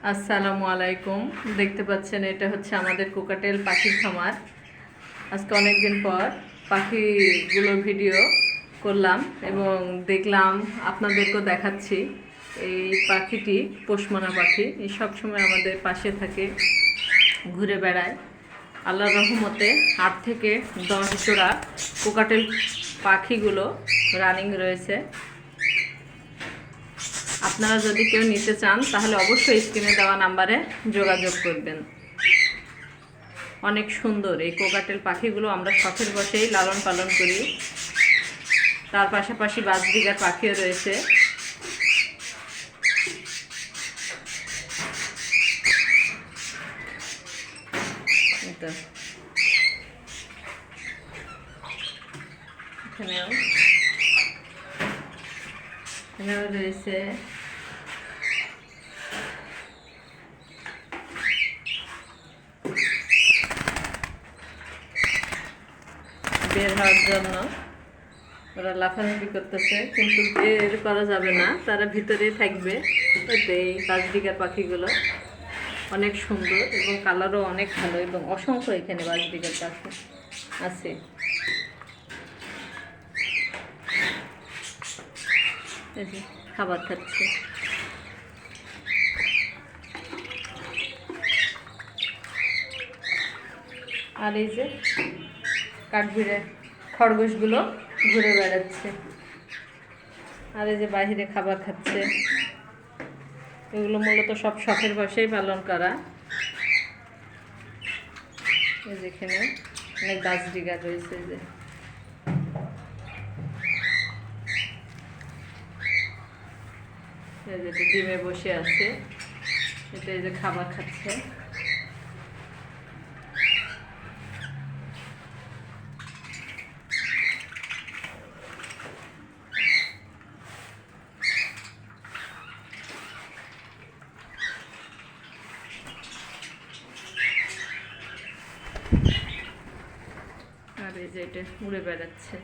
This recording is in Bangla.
আসসালামু আলাইকুম। দেখতে পাচ্ছেন এটা হচ্ছে আমাদের কোকাটেল পাখির খামার। আজকে অনেকদিন পর পাখিগুলোর ভিডিও করলাম এবং দেখলাম আপনাদেরকেও দেখাচ্ছি। এই পাখিটি পোষমানা পাখি, এই সবসময় আমাদের পাশে থাকে, ঘুরে বেড়ায়। আল্লাহর রহমতে 8 থেকে 10 জোড়া কোকাটেল পাখিগুলো রানিং রয়েছে। আপনারা যদি কেউ নিতে চান তাহলে অবশ্যই স্ক্রিনে দেওয়া নাম্বারে যোগাযোগ করবেন। অনেক সুন্দর এই কোকাটেল পাখিগুলো আমরা শখের বসেই লালন পালন করি। তার পাশাপাশি বাজরিগার পাখিও রয়েছে। এখানেও রয়েছে বের হওয়ার জন্য ওরা লাফালাফি করতেছে, কিন্তু বের করা যাবে না, তারা ভিতরেই থাকবে। এতে এই বাজরিগার পাখিগুলো অনেক সুন্দর এবং কালারও অনেক ভালো এবং অসংখ্য এখানে বাজরিগার পাখি আছে। খাবার খাচ্ছে। আর এই যে কাঠবিড়ে খরগোশগুলো ঘুরে বেড়াচ্ছে, আর এই যে বাহিরে খাবার খাচ্ছে। এগুলো মূলত সব শখের বসেই পালন করা। এই যেখানে অনেক বাজরিগার রয়েছে, যে যেটা ডিমে বসে আছে, এটা এই যে খাবার খাচ্ছে। আর এই যে এটা উড়ে বেড়াচ্ছে।